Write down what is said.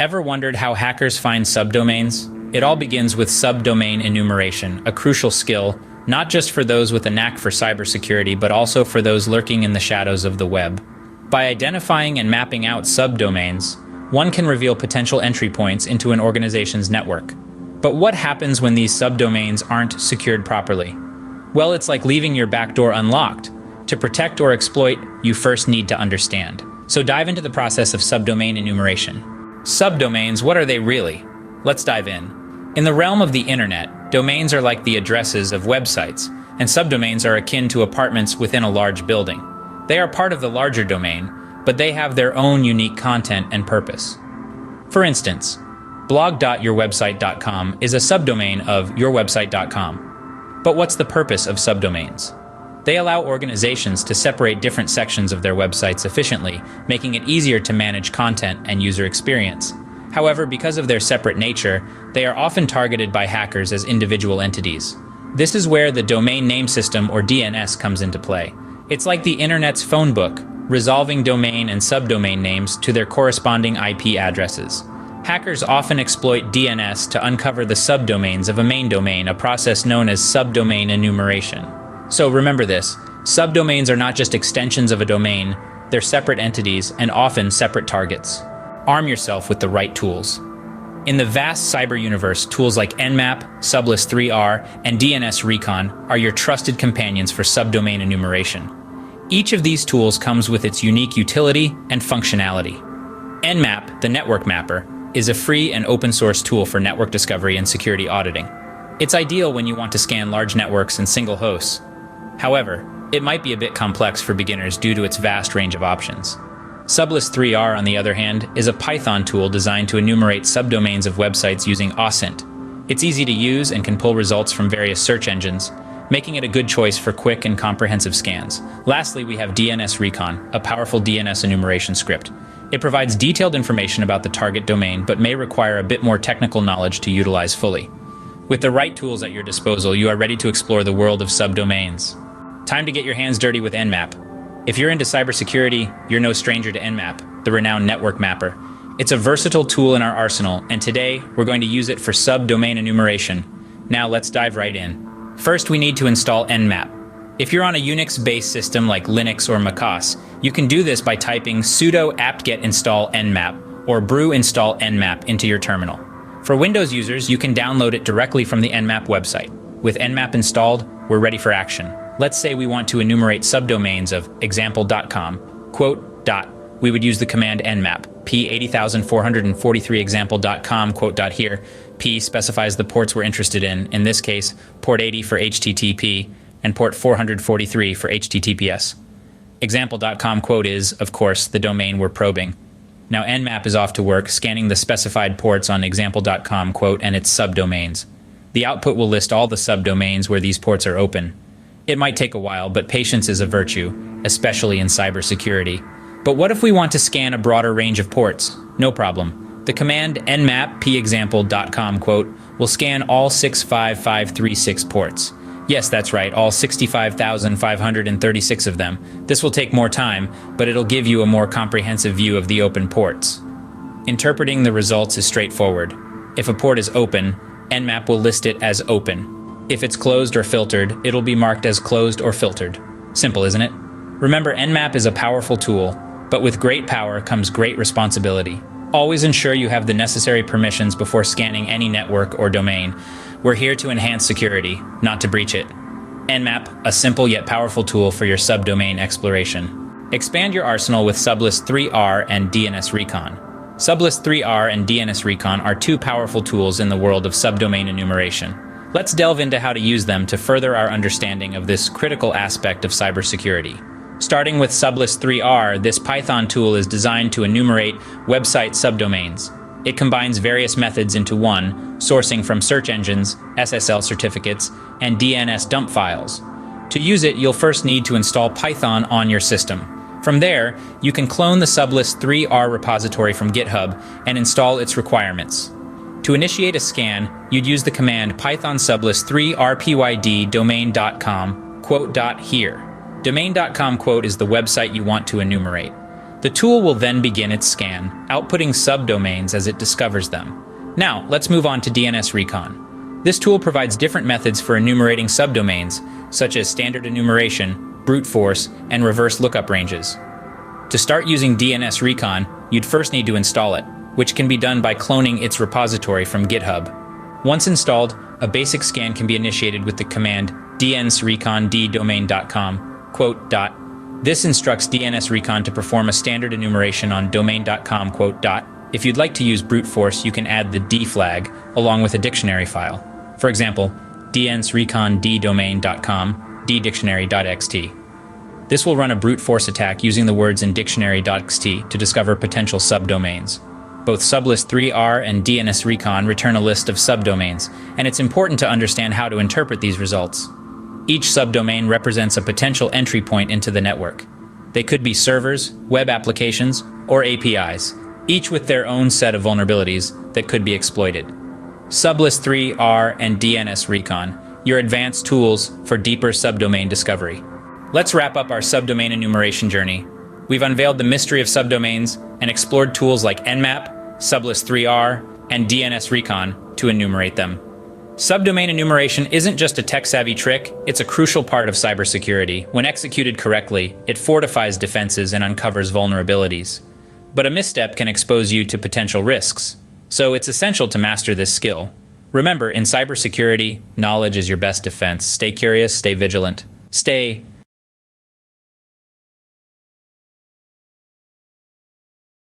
Ever wondered how hackers find subdomains? It all begins with subdomain enumeration, a crucial skill, not just for those with a knack for cybersecurity, but also for those lurking in the shadows of the web. By identifying and mapping out subdomains, one can reveal potential entry points into an organization's network. But what happens when these subdomains aren't secured properly? Well, it's like leaving your back door unlocked. To protect or exploit, you first need to understand. So dive into the process of subdomain enumeration. Subdomains, what are they really? Let's dive in. In the realm of the internet, domains are like the addresses of websites, and subdomains are akin to apartments within a large building. They are part of the larger domain, but they have their own unique content and purpose. For instance, blog.yourwebsite.com is a subdomain of yourwebsite.com. But what's the purpose of subdomains? They allow organizations to separate different sections of their websites efficiently, making it easier to manage content and user experience. However, because of their separate nature, they are often targeted by hackers as individual entities. This is where the domain name system, or DNS, comes into play. It's like the internet's phone book, resolving domain and subdomain names to their corresponding IP addresses. Hackers often exploit DNS to uncover the subdomains of a main domain, a process known as subdomain enumeration. So remember this, subdomains are not just extensions of a domain, they're separate entities and often separate targets. Arm yourself with the right tools. In the vast cyber universe, tools like Nmap, Sublist3R, and DNSRecon are your trusted companions for subdomain enumeration. Each of these tools comes with its unique utility and functionality. Nmap, the network mapper, is a free and open source tool for network discovery and security auditing. It's ideal when you want to scan large networks and single hosts. However, it might be a bit complex for beginners due to its vast range of options. Sublist3R, on the other hand, is a Python tool designed to enumerate subdomains of websites using OSINT. It's easy to use and can pull results from various search engines, making it a good choice for quick and comprehensive scans. Lastly, we have DNSRecon, a powerful DNS enumeration script. It provides detailed information about the target domain, but may require a bit more technical knowledge to utilize fully. With the right tools at your disposal, you are ready to explore the world of subdomains. Time to get your hands dirty with Nmap. If you're into cybersecurity, you're no stranger to Nmap, the renowned network mapper. It's a versatile tool in our arsenal, and today we're going to use it for subdomain enumeration. Now let's dive right in. First, we need to install Nmap. If you're on a Unix-based system like Linux or macOS, you can do this by typing sudo apt-get install nmap or brew install nmap into your terminal. For Windows users, you can download it directly from the Nmap website. With Nmap installed, we're ready for action. Let's say we want to enumerate subdomains of example.com, quote, dot. We would use the command nmap, p80443example.com, quote, dot here. P specifies the ports we're interested in this case, port 80 for HTTP and port 443 for HTTPS. Example.com, quote, is, of course, the domain we're probing. Now Nmap is off to work, scanning the specified ports on example.com, quote, and its subdomains. The output will list all the subdomains where these ports are open. It might take a while, but patience is a virtue, especially in cybersecurity. But what if we want to scan a broader range of ports? No problem. The command nmap pexample.com, quote, will scan all 65536 ports. Yes, that's right, all 65,536 of them. This will take more time, but it'll give you a more comprehensive view of the open ports. Interpreting the results is straightforward. If a port is open, Nmap will list it as open. If it's closed or filtered, it'll be marked as closed or filtered. Simple, isn't it? Remember, Nmap is a powerful tool, but with great power comes great responsibility. Always ensure you have the necessary permissions before scanning any network or domain. We're here to enhance security, not to breach it. Nmap, a simple yet powerful tool for your subdomain exploration. Expand your arsenal with Sublist3R and DNSRecon. Sublist3R and DNSRecon are two powerful tools in the world of subdomain enumeration. Let's delve into how to use them to further our understanding of this critical aspect of cybersecurity. Starting with Sublist3R, this Python tool is designed to enumerate website subdomains. It combines various methods into one, sourcing from search engines, SSL certificates, and DNS dump files. To use it, you'll first need to install Python on your system. From there, you can clone the Sublist3R repository from GitHub and install its requirements. To initiate a scan, you'd use the command python sublist3rpyd domain.com, quote, dot here. Domain.com, quote, is the website you want to enumerate. The tool will then begin its scan, outputting subdomains as it discovers them. Now, let's move on to DNSRecon. This tool provides different methods for enumerating subdomains, such as standard enumeration, brute force, and reverse lookup ranges. To start using DNSRecon, you'd first need to install it, which can be done by cloning its repository from GitHub. Once installed, a basic scan can be initiated with the command DNSRecon_domain.com. This instructs DNSRecon to perform a standard enumeration on domain.com. If you'd like to use brute force, you can add the D flag along with a dictionary file. For example, DNSRecon_domain.com, ddictionary.xt. This will run a brute force attack using the words in dictionary.xt to discover potential subdomains. Both sublist 3R and DNSRecon return a list of subdomains, and it's important to understand how to interpret these results. Each subdomain represents a potential entry point into the network. They could be servers, web applications, or APIs, each with their own set of vulnerabilities that could be exploited. Sublist 3R and DNSRecon, your advanced tools for deeper subdomain discovery. Let's wrap up our subdomain enumeration journey. We've unveiled the mystery of subdomains and explored tools like Nmap, Sublist 3R, and DNSRecon to enumerate them. Subdomain enumeration isn't just a tech-savvy trick, it's a crucial part of cybersecurity. When executed correctly, it fortifies defenses and uncovers vulnerabilities. But a misstep can expose you to potential risks. So it's essential to master this skill. Remember, in cybersecurity, knowledge is your best defense. Stay curious, stay vigilant. Stay